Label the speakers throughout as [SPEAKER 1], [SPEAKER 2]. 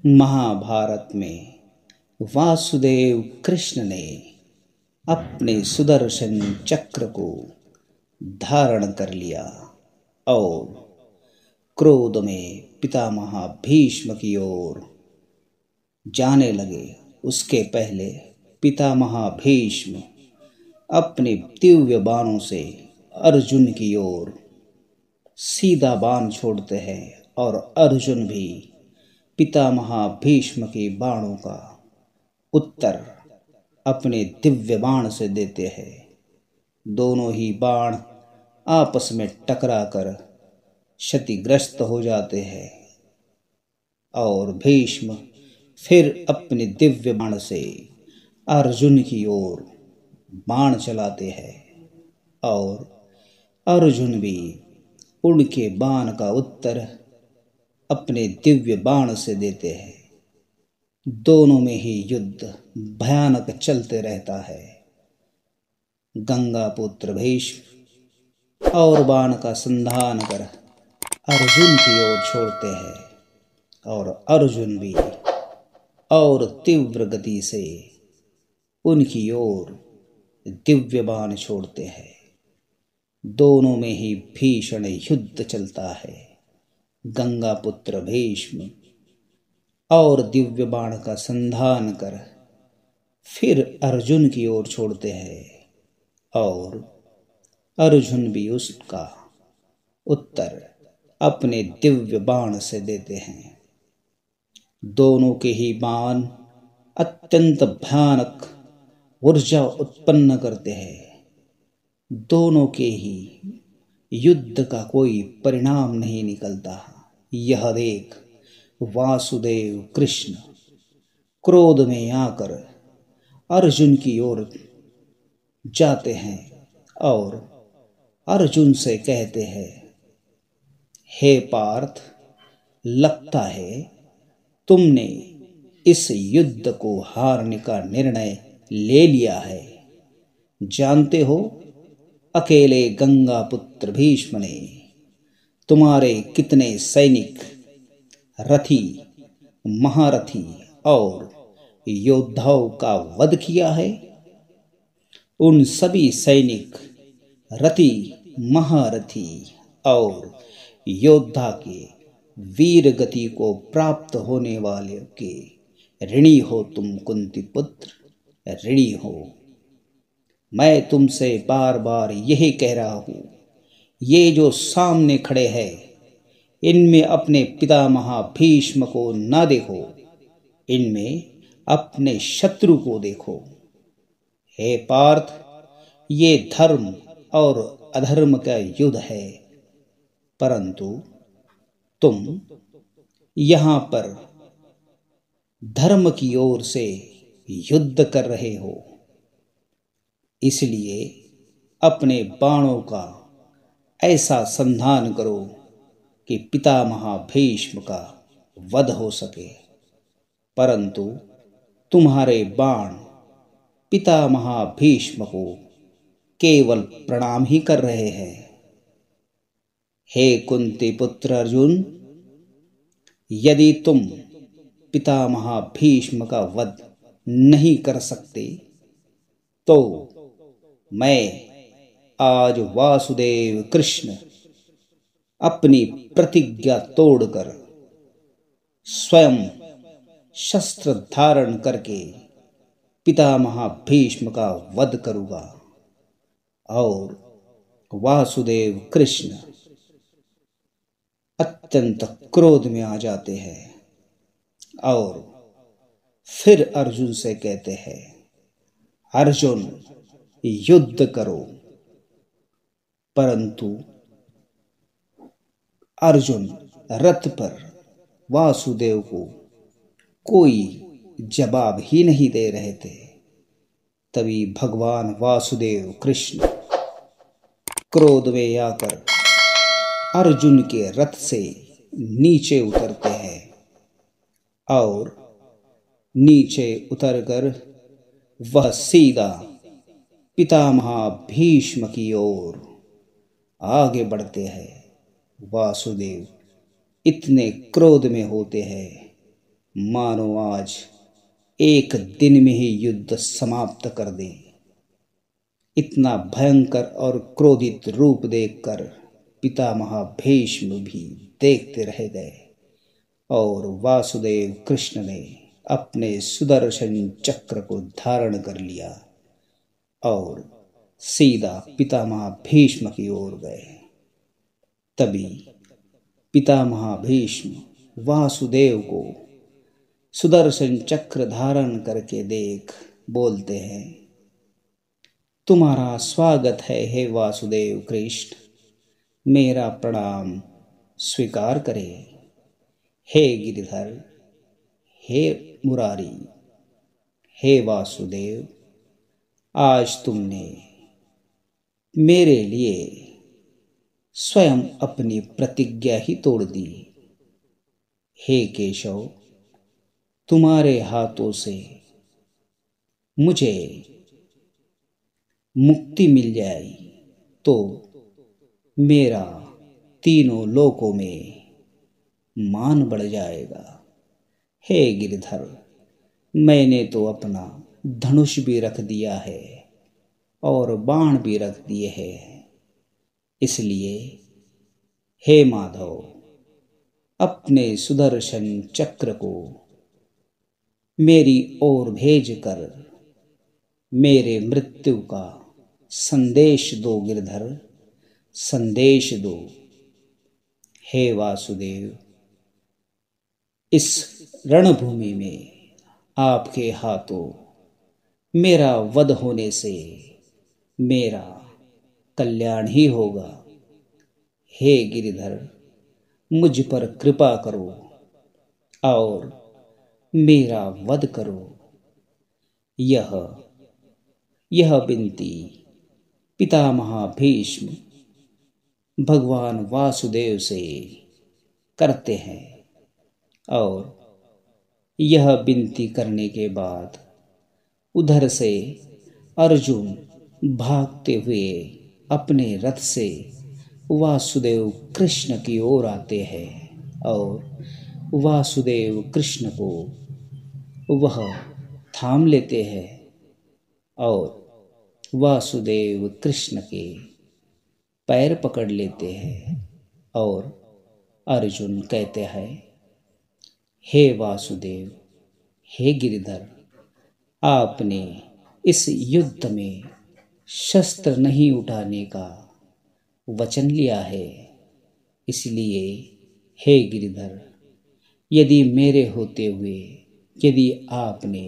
[SPEAKER 1] महाभारत में वासुदेव कृष्ण ने अपने सुदर्शन चक्र को धारण कर लिया और क्रोध में पितामह भीष्म की ओर जाने लगे। उसके पहले पितामह भीष्म अपने दिव्य बाणों से अर्जुन की ओर सीधा बाण छोड़ते हैं और अर्जुन भी पितामह भीष्म के बाणों का उत्तर अपने दिव्य बाण से देते हैं। दोनों ही बाण आपस में टकराकर क्षतिग्रस्त हो जाते हैं और भीष्म फिर अपने दिव्य बाण से अर्जुन की ओर बाण चलाते हैं और अर्जुन भी उनके बाण का उत्तर अपने दिव्य बाण से देते हैं। दोनों में ही युद्ध भयानक चलते रहता है। गंगा पुत्र भीष्म और बाण का संधान कर अर्जुन की ओर छोड़ते हैं और अर्जुन भी और तीव्र गति से उनकी ओर दिव्य बाण छोड़ते हैं। दोनों में ही भीषण युद्ध चलता है। गंगा पुत्र भीष्म और दिव्य बाण का संधान कर फिर अर्जुन की ओर छोड़ते हैं और अर्जुन भी उसका उत्तर अपने दिव्य बाण से देते हैं। दोनों के ही बाण अत्यंत भयानक ऊर्जा उत्पन्न करते हैं। दोनों के ही युद्ध का कोई परिणाम नहीं निकलता। यह देख वासुदेव कृष्ण क्रोध में आकर अर्जुन की ओर जाते हैं और अर्जुन से कहते हैं, हे पार्थ, लगता है तुमने इस युद्ध को हारने का निर्णय ले लिया है। जानते हो, अकेले गंगा पुत्र भीष्म ने तुम्हारे कितने सैनिक, रथी, महारथी और योद्धाओं का वध किया है। उन सभी सैनिक, रथी, महारथी और योद्धा के वीर गति को प्राप्त होने वाले के ऋणी हो तुम कुंती पुत्र, ऋणी हो। मैं तुमसे बार बार यही कह रहा हूं, ये जो सामने खड़े हैं इनमें अपने पितामह भीष्म को न देखो, इनमें अपने शत्रु को देखो। हे पार्थ, ये धर्म और अधर्म का युद्ध है, परंतु तुम यहां पर धर्म की ओर से युद्ध कर रहे हो। इसलिए अपने बाणों का ऐसा संधान करो कि पितामह भीष्म का वध हो सके। परंतु तुम्हारे बाण पितामह भीष्म को केवल प्रणाम ही कर रहे हैं। हे कुंती पुत्र अर्जुन, यदि तुम पितामह भीष्म का वध नहीं कर सकते तो मैं आज वासुदेव कृष्ण अपनी प्रतिज्ञा तोड़कर स्वयं शस्त्र धारण करके पितामह भीष्म का वध करूंगा। और वासुदेव कृष्ण अत्यंत क्रोध में आ जाते हैं और फिर अर्जुन से कहते हैं, अर्जुन, युद्ध करो। परंतु अर्जुन रथ पर वासुदेव को कोई जवाब ही नहीं दे रहे थे। तभी भगवान वासुदेव कृष्ण क्रोध में आकर अर्जुन के रथ से नीचे उतरते हैं और नीचे उतरकर वह सीधा पितामह भीष्म की ओर आगे बढ़ते हैं। वासुदेव इतने क्रोध में होते हैं मानो आज एक दिन में ही युद्ध समाप्त कर दें। इतना भयंकर और क्रोधित रूप देखकर पितामह भीष्म भी देखते रह गए और वासुदेव कृष्ण ने अपने सुदर्शन चक्र को धारण कर लिया और सीधा पितामह भीष्म की ओर गए। तभी पितामह भीष्म वासुदेव को सुदर्शन चक्र धारण करके देख बोलते हैं, तुम्हारा स्वागत है हे वासुदेव कृष्ण, मेरा प्रणाम स्वीकार करें। हे गिरिधर, हे मुरारी, हे वासुदेव, आज तुमने मेरे लिए स्वयं अपनी प्रतिज्ञा ही तोड़ दी। हे केशव, तुम्हारे हाथों से मुझे मुक्ति मिल जाए तो मेरा तीनों लोकों में मान बढ़ जाएगा। हे गिरधर, मैंने तो अपना धनुष भी रख दिया है और बाण भी रख दिए हैं, इसलिए हे माधव, अपने सुदर्शन चक्र को मेरी ओर भेजकर मेरे मृत्यु का संदेश दो गिरधर, संदेश दो। हे वासुदेव, इस रणभूमि में आपके हाथों मेरा वध होने से मेरा कल्याण ही होगा। हे गिरिधर, मुझ पर कृपा करो और मेरा वध करो। यह विनती पितामह भीष्म भगवान वासुदेव से करते हैं और यह विनती करने के बाद उधर से अर्जुन भागते हुए अपने रथ से वासुदेव कृष्ण की ओर आते हैं और वासुदेव कृष्ण को वह थाम लेते हैं और वासुदेव कृष्ण के पैर पकड़ लेते हैं और अर्जुन कहते हैं, हे वासुदेव, हे गिरिधर, आपने इस युद्ध में शस्त्र नहीं उठाने का वचन लिया है, इसलिए हे गिरिधर, यदि मेरे होते हुए यदि आपने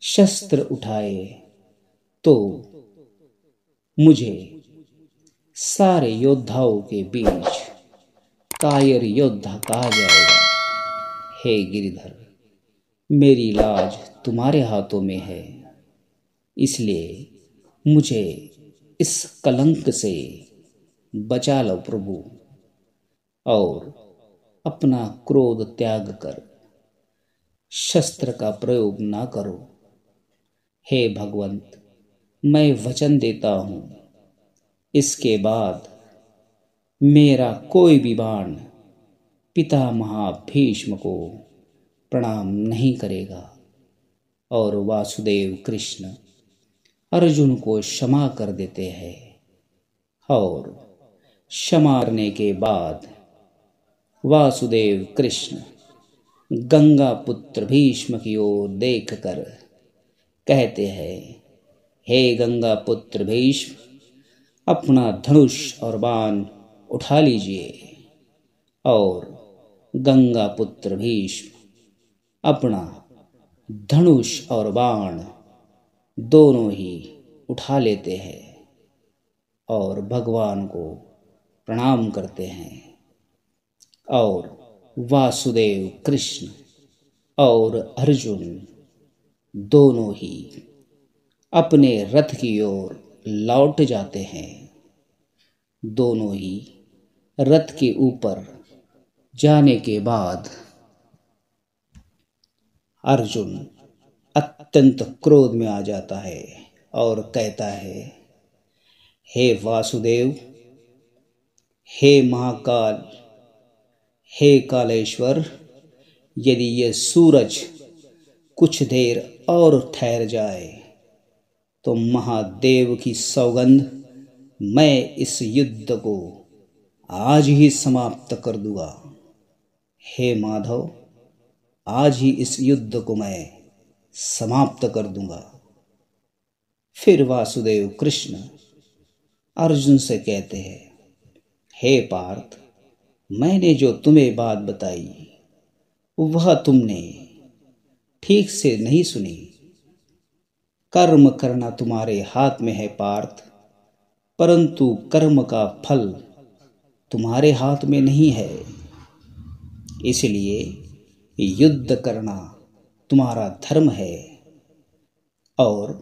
[SPEAKER 1] शस्त्र उठाए तो मुझे सारे योद्धाओं के बीच कायर योद्धा कहा जाएगा। हे गिरिधर, मेरी लाज तुम्हारे हाथों में है, इसलिए मुझे इस कलंक से बचा लो प्रभु और अपना क्रोध त्याग कर शस्त्र का प्रयोग ना करो। हे भगवंत, मैं वचन देता हूँ, इसके बाद मेरा कोई भी बाण पितामह भीष्म को प्रणाम नहीं करेगा। और वासुदेव कृष्ण अर्जुन को क्षमा कर देते हैं और क्षमा करने के बाद वासुदेव कृष्ण गंगा पुत्र भीष्म की ओर देखकर कहते हैं, हे गंगा पुत्र भीष्म, अपना धनुष और बाण उठा लीजिए। और गंगा पुत्र भीष्म अपना धनुष और बाण दोनों ही उठा लेते हैं और भगवान को प्रणाम करते हैं और वासुदेव कृष्ण और अर्जुन दोनों ही अपने रथ की ओर लौट जाते हैं। दोनों ही रथ के ऊपर जाने के बाद अर्जुन अत्यंत क्रोध में आ जाता है और कहता है, हे वासुदेव, हे महाकाल, हे कालेश्वर, यदि ये सूरज कुछ देर और ठहर जाए तो महादेव की सौगंध, मैं इस युद्ध को आज ही समाप्त कर दूंगा। हे माधव, आज ही इस युद्ध को मैं समाप्त कर दूंगा। फिर वासुदेव कृष्ण अर्जुन से कहते हैं, हे पार्थ, मैंने जो तुम्हें बात बताई वह तुमने ठीक से नहीं सुनी। कर्म करना तुम्हारे हाथ में है पार्थ, परंतु कर्म का फल तुम्हारे हाथ में नहीं है। इसलिए युद्ध करना तुम्हारा धर्म है और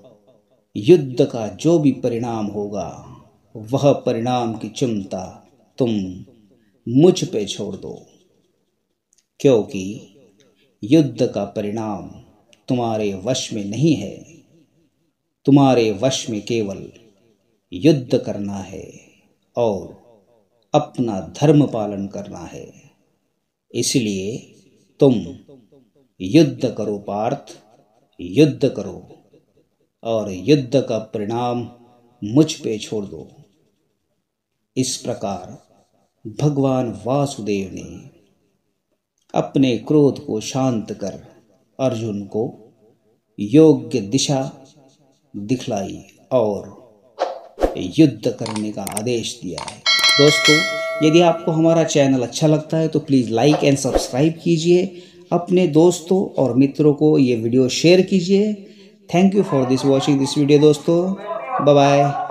[SPEAKER 1] युद्ध का जो भी परिणाम होगा वह परिणाम की चिंता तुम मुझ पे छोड़ दो, क्योंकि युद्ध का परिणाम तुम्हारे वश में नहीं है। तुम्हारे वश में केवल युद्ध करना है और अपना धर्म पालन करना है। इसलिए तुम युद्ध करो पार्थ, युद्ध करो और युद्ध का परिणाम मुझ पे छोड़ दो। इस प्रकार भगवान वासुदेव ने अपने क्रोध को शांत कर अर्जुन को योग्य दिशा दिखलाई और युद्ध करने का आदेश दिया है। दोस्तों, यदि आपको हमारा चैनल अच्छा लगता है तो प्लीज़ लाइक एंड सब्सक्राइब कीजिए। अपने दोस्तों और मित्रों को ये वीडियो शेयर कीजिए। Thank you for this watching this video दोस्तों। Bye bye.